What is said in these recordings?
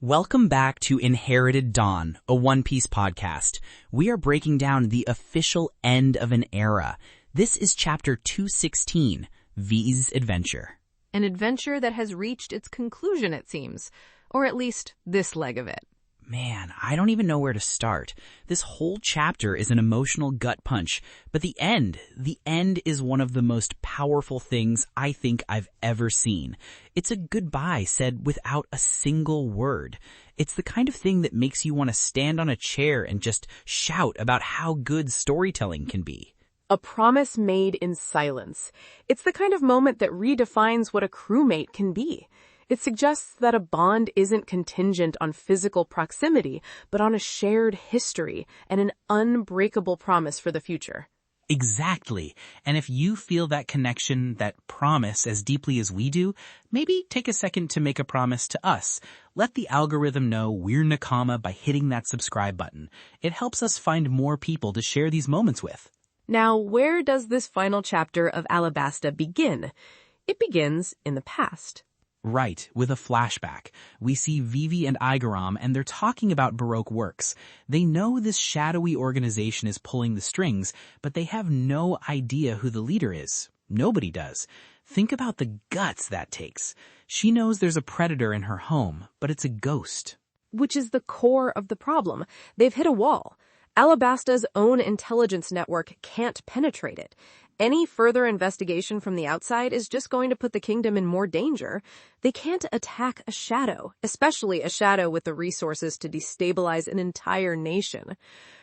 Welcome back to Inherited Dawn, a One Piece podcast. We are breaking down the official end of an era. This is chapter 216, V's Adventure. An adventure that has reached its conclusion, it seems. Or at least this leg of it. Man, I don't even know where to start. This whole chapter is an emotional gut punch, but the end is one of the most powerful things I think I've ever seen. It's a goodbye said without a single word. It's the kind of thing that makes you want to stand on a chair and just shout about how good storytelling can be. A promise made in silence. It's the kind of moment that redefines what a crewmate can be. It suggests that a bond isn't contingent on physical proximity, but on a shared history and an unbreakable promise for the future. Exactly. And if you feel that connection, that promise as deeply as we do, maybe take a second to make a promise to us. Let the algorithm know we're Nakama by hitting that subscribe button. It helps us find more people to share these moments with. Now, where does this final chapter of Alabasta begin? It begins in the past. Right, with a flashback. We see Vivi and Igaram, and they're talking about Baroque works. They know this shadowy organization is pulling the strings, but they have no idea who the leader is. Nobody does. Think about the guts that takes. She knows there's a predator in her home, but it's a ghost. Which is the core of the problem. They've hit a wall. Alabasta's own intelligence network can't penetrate it. Any further investigation from the outside is just going to put the kingdom in more danger. They can't attack a shadow, especially a shadow with the resources to destabilize an entire nation.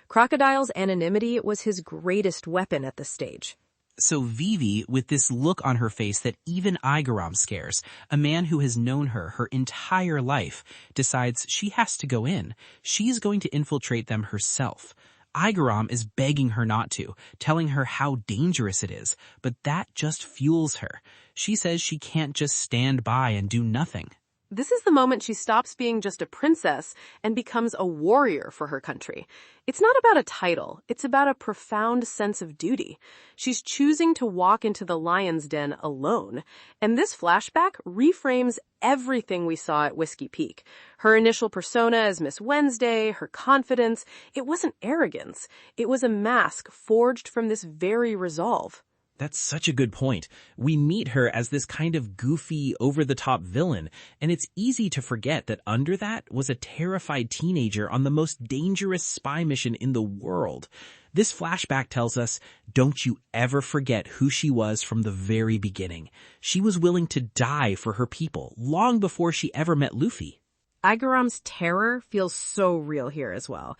Crocodile's anonymity was his greatest weapon at this stage. So Vivi, with this look on her face that even Igaram scares, a man who has known her entire life, decides she has to go in. She's going to infiltrate them herself. Igaram is begging her not to, telling her how dangerous it is, but that just fuels her. She says she can't just stand by and do nothing. This is the moment she stops being just a princess and becomes a warrior for her country. It's not about a title. It's about a profound sense of duty. She's choosing to walk into the lion's den alone. And this flashback reframes everything we saw at Whiskey Peak. Her initial persona as Miss Wednesday, her confidence, it wasn't arrogance. It was a mask forged from this very resolve. That's such a good point. We meet her as this kind of goofy, over-the-top villain, and it's easy to forget that under that was a terrified teenager on the most dangerous spy mission in the world. This flashback tells us, don't you ever forget who she was from the very beginning. She was willing to die for her people, long before she ever met Luffy. Igaram's terror feels so real here as well.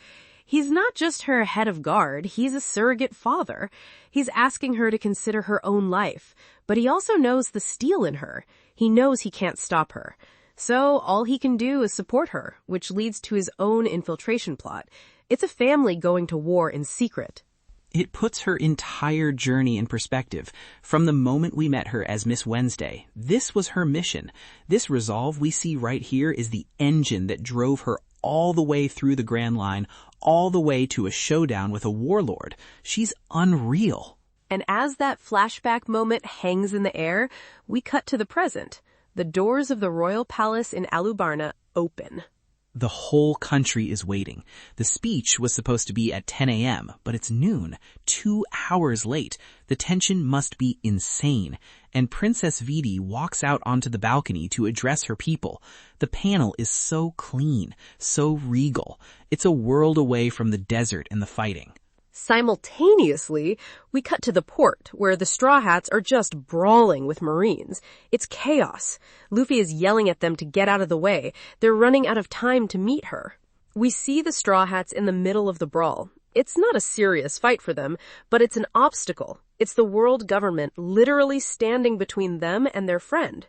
He's not just her head of guard, he's a surrogate father. He's asking her to consider her own life, but he also knows the steel in her. He knows he can't stop her. So all he can do is support her, which leads to his own infiltration plot. It's a family going to war in secret. It puts her entire journey in perspective. From the moment we met her as Miss Wednesday, this was her mission. This resolve we see right here is the engine that drove her all the way through the Grand Line, all the way to a showdown with a warlord. She's unreal. And as that flashback moment hangs in the air, we cut to the present. The doors of the royal palace in Alubarna open. The whole country is waiting. The speech was supposed to be at 10 a.m., but it's noon, 2 hours late. The tension must be insane. And Princess Vivi walks out onto the balcony to address her people. The panel is so clean, so regal. It's a world away from the desert and the fighting. Simultaneously, we cut to the port, where the Straw Hats are just brawling with Marines. It's chaos. Luffy is yelling at them to get out of the way. They're running out of time to meet her. We see the Straw Hats in the middle of the brawl. It's not a serious fight for them, but it's an obstacle. It's the world government literally standing between them and their friend.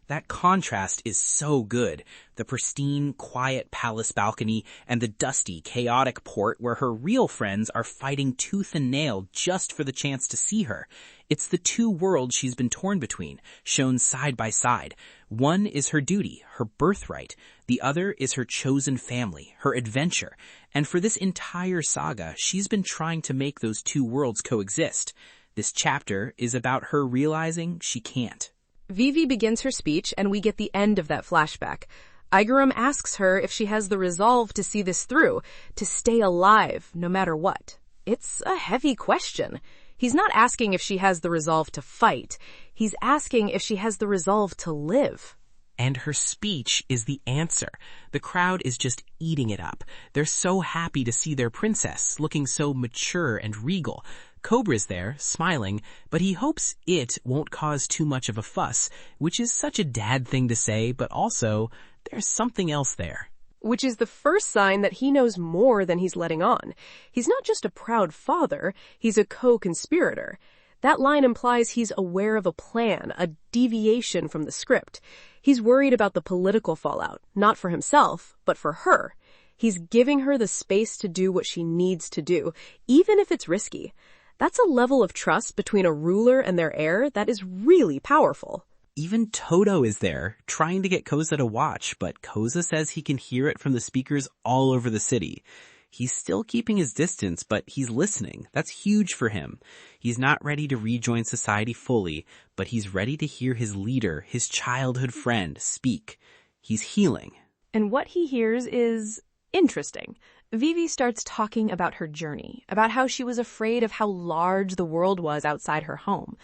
That contrast is so good. The pristine, quiet palace balcony and the dusty, chaotic port where her real friends are fighting tooth and nail just for the chance to see her. It's the two worlds she's been torn between, shown side by side. One is her duty, her birthright. The other is her chosen family, her adventure. And for this entire saga, she's been trying to make those two worlds coexist. This chapter is about her realizing she can't. Vivi begins her speech, and we get the end of that flashback. Igaram asks her if she has the resolve to see this through, to stay alive no matter what. It's a heavy question. He's not asking if she has the resolve to fight. He's asking if she has the resolve to live. And her speech is the answer. The crowd is just eating it up. They're so happy to see their princess, looking so mature and regal. Cobra's there, smiling, but he hopes it won't cause too much of a fuss, which is such a dad thing to say, but also, there's something else there. Which is the first sign that he knows more than he's letting on. He's not just a proud father, he's a co-conspirator. That line implies he's aware of a plan, a deviation from the script. He's worried about the political fallout, not for himself, but for her. He's giving her the space to do what she needs to do, even if it's risky. That's a level of trust between a ruler and their heir that is really powerful. Even Toto is there, trying to get Koza to watch, but Koza says he can hear it from the speakers all over the city. He's still keeping his distance, but he's listening. That's huge for him. He's not ready to rejoin society fully, but he's ready to hear his leader, his childhood friend, speak. He's healing. And what he hears is interesting. Vivi starts talking about her journey, about how she was afraid of how large the world was outside her home.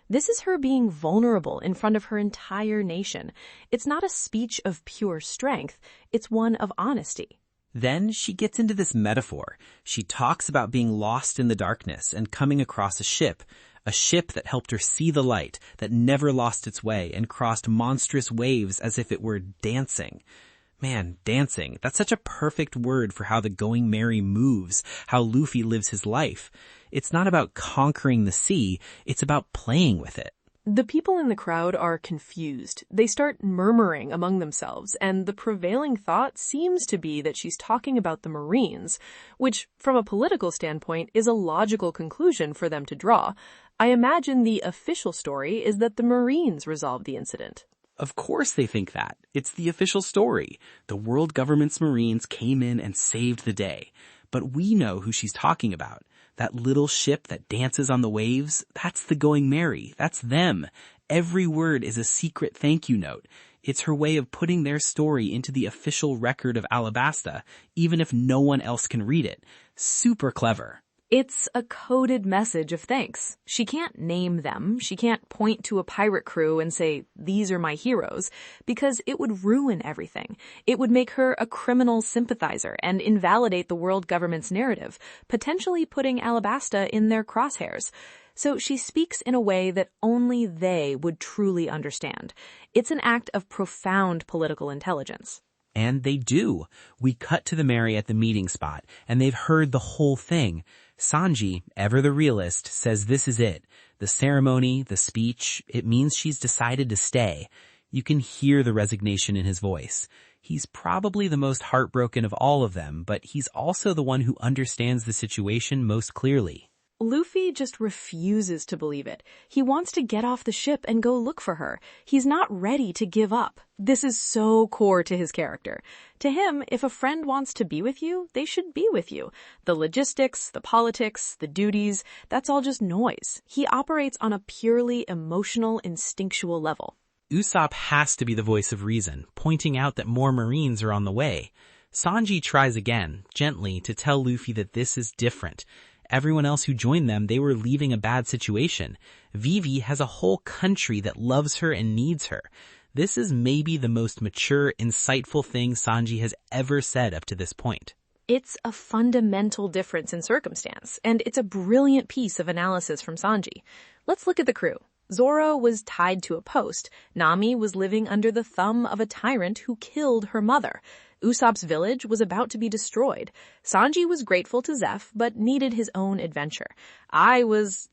This is her being vulnerable in front of her entire nation. It's not a speech of pure strength. It's one of honesty. Then she gets into this metaphor. She talks about being lost in the darkness and coming across a ship that helped her see the light, that never lost its way and crossed monstrous waves as if it were dancing. Man, dancing, that's such a perfect word for how the Going Merry moves, how Luffy lives his life. It's not about conquering the sea, it's about playing with it. The people in the crowd are confused. They start murmuring among themselves, and the prevailing thought seems to be that she's talking about the Marines, which, from a political standpoint, is a logical conclusion for them to draw. I imagine the official story is that the Marines resolved the incident. Of course they think that. It's the official story. The world government's Marines came in and saved the day. But we know who she's talking about. That little ship that dances on the waves, that's the Going Merry. That's them. Every word is a secret thank you note. It's her way of putting their story into the official record of Alabasta, even if no one else can read it. Super clever. It's a coded message of thanks. She can't name them. She can't point to a pirate crew and say, these are my heroes, because it would ruin everything. It would make her a criminal sympathizer and invalidate the world government's narrative, potentially putting Alabasta in their crosshairs. So she speaks in a way that only they would truly understand. It's an act of profound political intelligence. And they do. We cut to the Merry at the meeting spot, and they've heard the whole thing. Sanji, ever the realist, says this is it. The ceremony, the speech, it means she's decided to stay. You can hear the resignation in his voice. He's probably the most heartbroken of all of them, but he's also the one who understands the situation most clearly. Luffy just refuses to believe it. He wants to get off the ship and go look for her. He's not ready to give up. This is so core to his character. To him, if a friend wants to be with you, they should be with you. The logistics, the politics, the duties, that's all just noise. He operates on a purely emotional, instinctual level. Usopp has to be the voice of reason, pointing out that more Marines are on the way. Sanji tries again, gently, to tell Luffy that this is different. Everyone else who joined them, they were leaving a bad situation. Vivi has a whole country that loves her and needs her. This is maybe the most mature, insightful thing Sanji has ever said up to this point. It's a fundamental difference in circumstance, and it's a brilliant piece of analysis from Sanji. Let's look at the crew. Zoro was tied to a post. Nami was living under the thumb of a tyrant who killed her mother. Usopp's village was about to be destroyed. Sanji was grateful to Zeph, but needed his own adventure. I was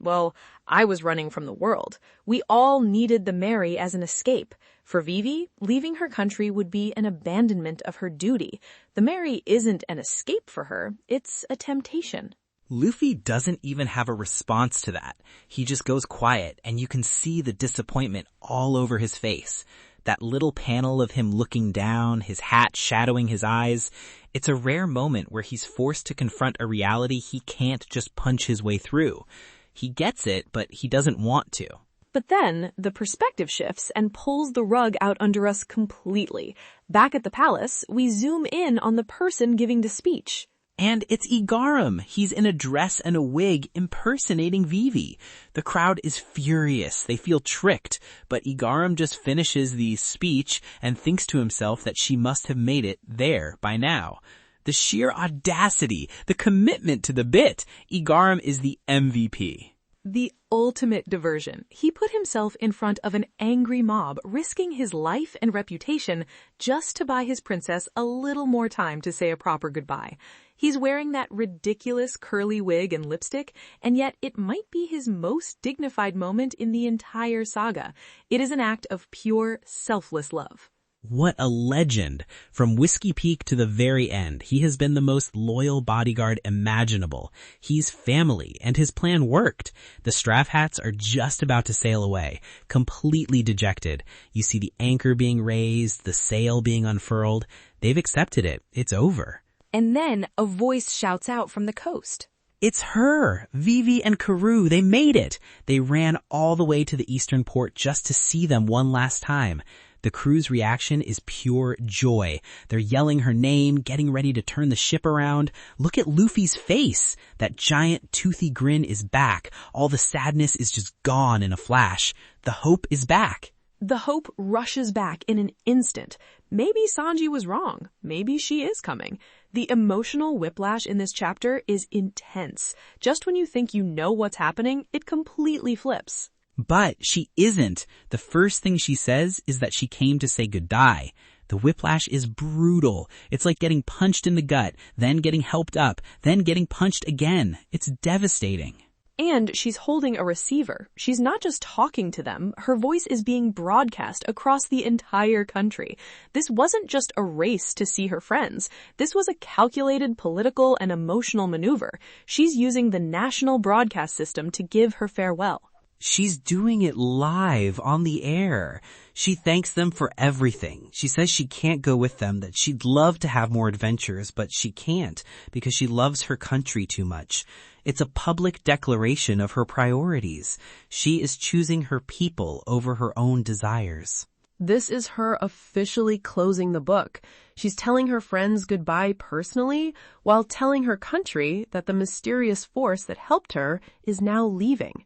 running from the world. We all needed the Merry as an escape. For Vivi, leaving her country would be an abandonment of her duty. The Merry isn't an escape for her, it's a temptation. Luffy doesn't even have a response to that. He just goes quiet, and you can see the disappointment all over his face. That little panel of him looking down, his hat shadowing his eyes, it's a rare moment where he's forced to confront a reality he can't just punch his way through. He gets it, but he doesn't want to. But then, the perspective shifts and pulls the rug out under us completely. Back at the palace, we zoom in on the person giving the speech. And it's Igaram. He's in a dress and a wig impersonating Vivi. The crowd is furious. They feel tricked. But Igaram just finishes the speech and thinks to himself that she must have made it there by now. The sheer audacity, the commitment to the bit. Igaram is the MVP. The ultimate diversion. He put himself in front of an angry mob, risking his life and reputation just to buy his princess a little more time to say a proper goodbye. He's wearing that ridiculous curly wig and lipstick, and yet it might be his most dignified moment in the entire saga. It is an act of pure, selfless love. What a legend. From Whiskey Peak to the very end, he has been the most loyal bodyguard imaginable. He's family, and his plan worked. The Straff Hats are just about to sail away, completely dejected. You see the anchor being raised, the sail being unfurled. They've accepted it. It's over. And then a voice shouts out from the coast. It's her! Vivi and Karoo, they made it! They ran all the way to the eastern port just to see them one last time. The crew's reaction is pure joy. They're yelling her name, getting ready to turn the ship around. Look at Luffy's face. That giant toothy grin is back. All the sadness is just gone in a flash. The hope is back. The hope rushes back in an instant. Maybe Sanji was wrong. Maybe she is coming. The emotional whiplash in this chapter is intense. Just when you think you know what's happening, it completely flips. But she isn't. The first thing she says is that she came to say goodbye. The whiplash is brutal. It's like getting punched in the gut, then getting helped up, then getting punched again. It's devastating. And she's holding a receiver. She's not just talking to them. Her voice is being broadcast across the entire country. This wasn't just a race to see her friends. This was a calculated political and emotional maneuver. She's using the national broadcast system to give her farewell. She's doing it live on the air. She thanks them for everything. She says she can't go with them, that she'd love to have more adventures, but she can't because she loves her country too much. It's a public declaration of her priorities. She is choosing her people over her own desires. This is her officially closing the book. She's telling her friends goodbye personally, while telling her country that the mysterious force that helped her is now leaving.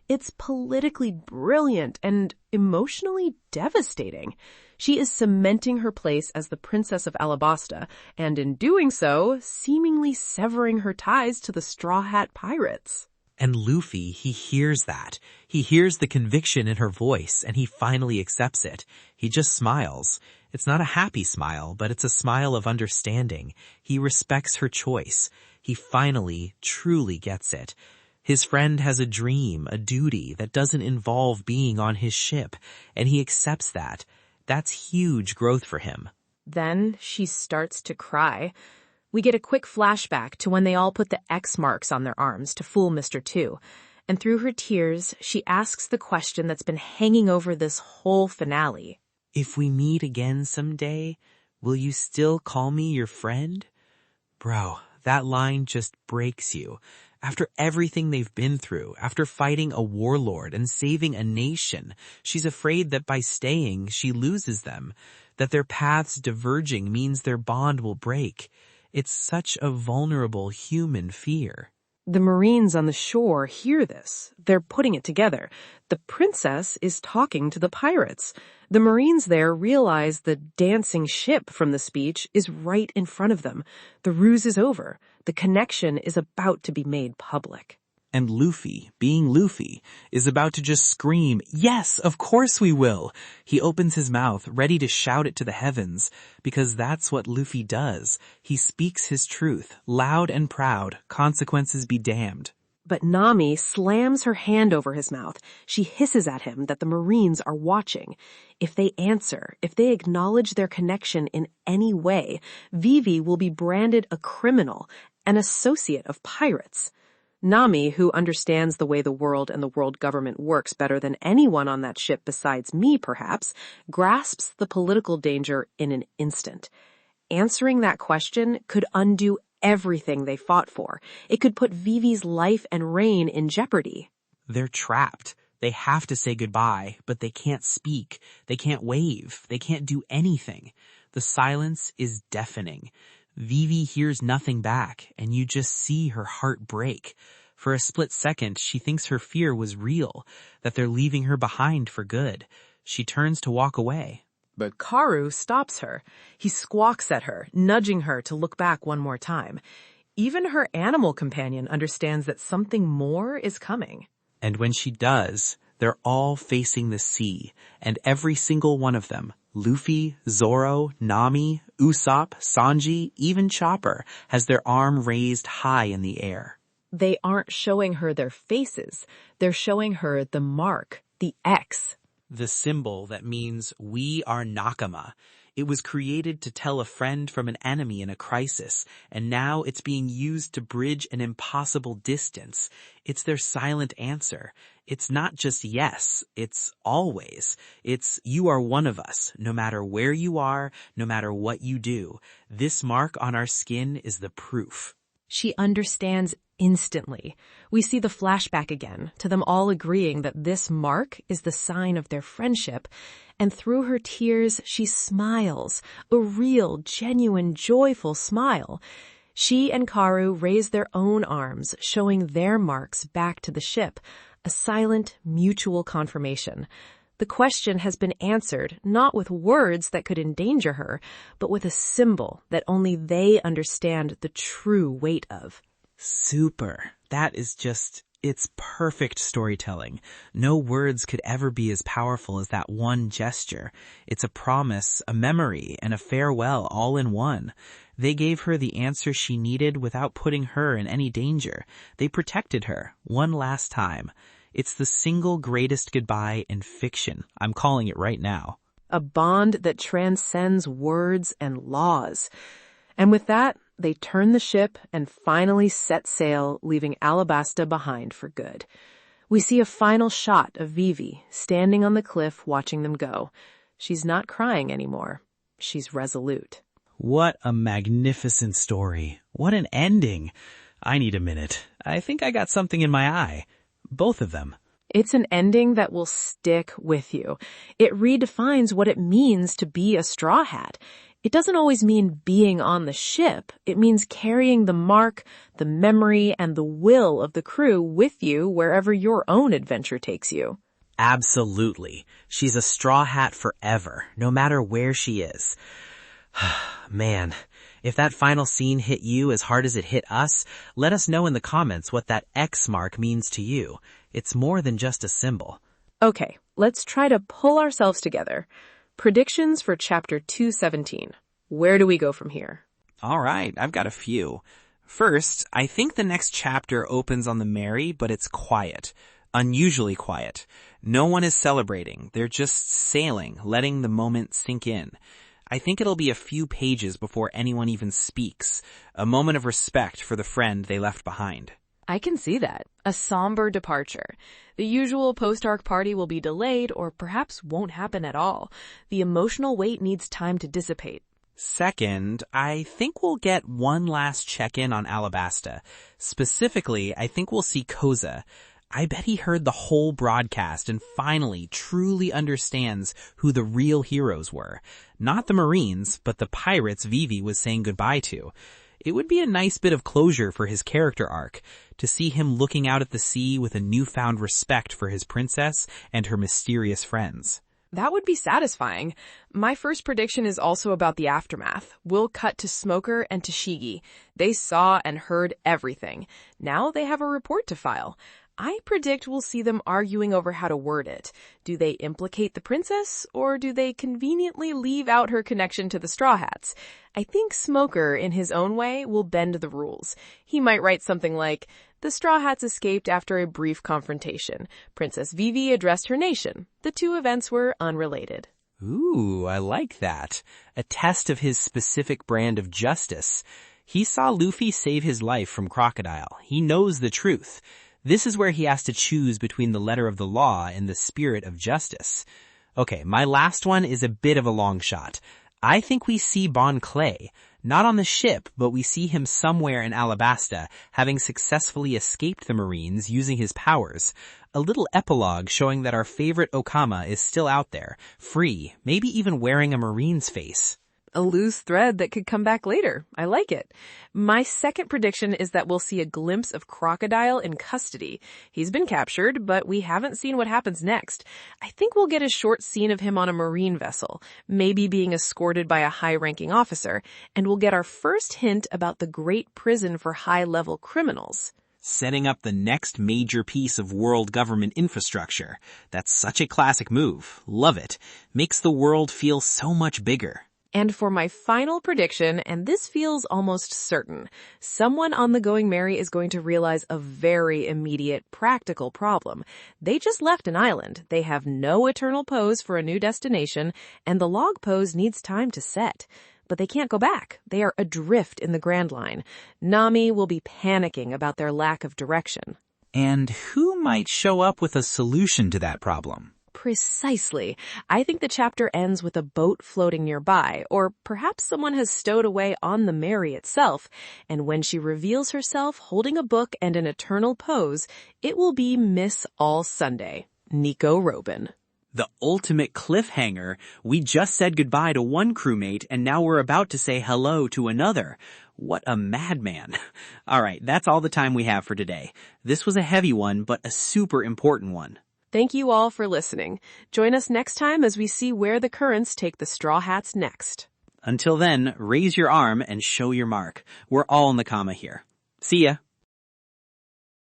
It's politically brilliant and emotionally devastating. She is cementing her place as the Princess of Alabasta, and in doing so, seemingly severing her ties to the Straw Hat Pirates. And Luffy, he hears that. He hears the conviction in her voice, and he finally accepts it. He just smiles. It's not a happy smile, but it's a smile of understanding. He respects her choice. He finally, truly gets it. His friend has a dream, a duty that doesn't involve being on his ship, and he accepts that. That's huge growth for him. Then she starts to cry. We get a quick flashback to when they all put the X marks on their arms to fool Mr. Two. And through her tears, she asks the question that's been hanging over this whole finale. If we meet again someday, will you still call me your friend? Bro, that line just breaks you. After everything they've been through, after fighting a warlord and saving a nation, she's afraid that by staying, she loses them, that their paths diverging means their bond will break. It's such a vulnerable human fear. The Marines on the shore hear this. They're putting it together. The princess is talking to the pirates. The Marines there realize the dancing ship from the speech is right in front of them. The ruse is over. The connection is about to be made public. And Luffy, being Luffy, is about to just scream, "Yes, of course we will!" He opens his mouth, ready to shout it to the heavens, because that's what Luffy does. He speaks his truth, loud and proud, consequences be damned. But Nami slams her hand over his mouth. She hisses at him that the Marines are watching. If they answer, if they acknowledge their connection in any way, Vivi will be branded a criminal, an associate of pirates. Nami, who understands the way the world and the world government works better than anyone on that ship besides me, perhaps, grasps the political danger in an instant. Answering that question could undo everything they fought for. It could put Vivi's life and reign in jeopardy. They're trapped. They have to say goodbye, but they can't speak. They can't wave. They can't do anything. The silence is deafening. Vivi hears nothing back, and you just see her heart break. For a split second, she thinks her fear was real, that they're leaving her behind for good. She turns to walk away. But Karu stops her. He squawks at her, nudging her to look back one more time. Even her animal companion understands that something more is coming. And when she does, they're all facing the sea, and every single one of them, Luffy, Zoro, Nami, Usopp, Sanji, even Chopper, has their arm raised high in the air. They aren't showing her their faces. They're showing her the mark, the X. The symbol that means we are Nakama. It was created to tell a friend from an enemy in a crisis, and now it's being used to bridge an impossible distance. It's their silent answer. It's not just yes, it's always. It's you are one of us, no matter where you are, no matter what you do. This mark on our skin is the proof. She understands instantly. We see the flashback again, to them all agreeing that this mark is the sign of their friendship, and through her tears she smiles, a real, genuine, joyful smile. She and Karu raise their own arms, showing their marks back to the ship, a silent, mutual confirmation. The question has been answered not with words that could endanger her, but with a symbol that only they understand the true weight of. Super. That is just, it's perfect storytelling. No words could ever be as powerful as that one gesture. It's a promise, a memory, and a farewell all in one. They gave her the answer she needed without putting her in any danger. They protected her one last time. It's the single greatest goodbye in fiction. I'm calling it right now. A bond that transcends words and laws. And with that, they turn the ship and finally set sail, leaving Alabasta behind for good. We see a final shot of Vivi standing on the cliff watching them go. She's not crying anymore. She's resolute. What a magnificent story. What an ending. I need a minute. I think I got something in my eye. Both of them. It's an ending that will stick with you. It redefines what it means to be a Straw Hat. It doesn't always mean being on the ship. It means carrying the mark, the memory, and the will of the crew with you wherever your own adventure takes you. Absolutely. She's a Straw Hat forever, no matter where she is. Man, if that final scene hit you as hard as it hit us, let us know in the comments what that X mark means to you. It's more than just a symbol. Okay, let's try to pull ourselves together. Predictions for Chapter 217. Where do we go from here? All right, I've got a few. First, I think the next chapter opens on the Merry, but it's quiet. Unusually quiet. No one is celebrating. They're just sailing, letting the moment sink in. I think it'll be a few pages before anyone even speaks. A moment of respect for the friend they left behind. I can see that. A somber departure. The usual post-arc party will be delayed or perhaps won't happen at all. The emotional weight needs time to dissipate. Second, I think we'll get one last check-in on Alabasta. Specifically, I think we'll see Koza. I bet he heard the whole broadcast and finally truly understands who the real heroes were. Not the Marines, but the pirates Vivi was saying goodbye to. It would be a nice bit of closure for his character arc, to see him looking out at the sea with a newfound respect for his princess and her mysterious friends. That would be satisfying. My first prediction is also about the aftermath. We'll cut to Smoker and to Shigi. They saw and heard everything. Now they have a report to file. I predict we'll see them arguing over how to word it. Do they implicate the princess, or do they conveniently leave out her connection to the Straw Hats? I think Smoker, in his own way, will bend the rules. He might write something like, "The Straw Hats escaped after a brief confrontation. Princess Vivi addressed her nation. The two events were unrelated." Ooh, I like that. A test of his specific brand of justice. He saw Luffy save his life from Crocodile. He knows the truth. This is where he has to choose between the letter of the law and the spirit of justice. Okay, my last one is a bit of a long shot. I think we see Bon Clay. Not on the ship, but we see him somewhere in Alabasta, having successfully escaped the Marines using his powers. A little epilogue showing that our favorite Okama is still out there, free, maybe even wearing a Marine's face. A loose thread that could come back later. I like it. My second prediction is that we'll see a glimpse of Crocodile in custody. He's been captured, but we haven't seen what happens next. I think we'll get a short scene of him on a marine vessel, maybe being escorted by a high-ranking officer, and we'll get our first hint about the great prison for high-level criminals. Setting up the next major piece of world government infrastructure. That's such a classic move. Love it. Makes the world feel so much bigger. And for my final prediction, and this feels almost certain, someone on the Going Merry is going to realize a very immediate practical problem. They just left an island. They have no eternal pose for a new destination, and the log pose needs time to set. But they can't go back. They are adrift in the Grand Line. Nami will be panicking about their lack of direction. And who might show up with a solution to that problem? Precisely. I think the chapter ends with a boat floating nearby, or perhaps someone has stowed away on the Mary itself, and when she reveals herself holding a book and an eternal pose, it will be Miss All Sunday, Nico Robin. The ultimate cliffhanger. We just said goodbye to one crewmate, and now we're about to say hello to another. What a madman. All right, that's all the time we have for today. This was a heavy one, but a super important one. Thank you all for listening. Join us next time as we see where the currents take the Straw Hats next. Until then, raise your arm and show your mark. We're all Nakama here. See ya.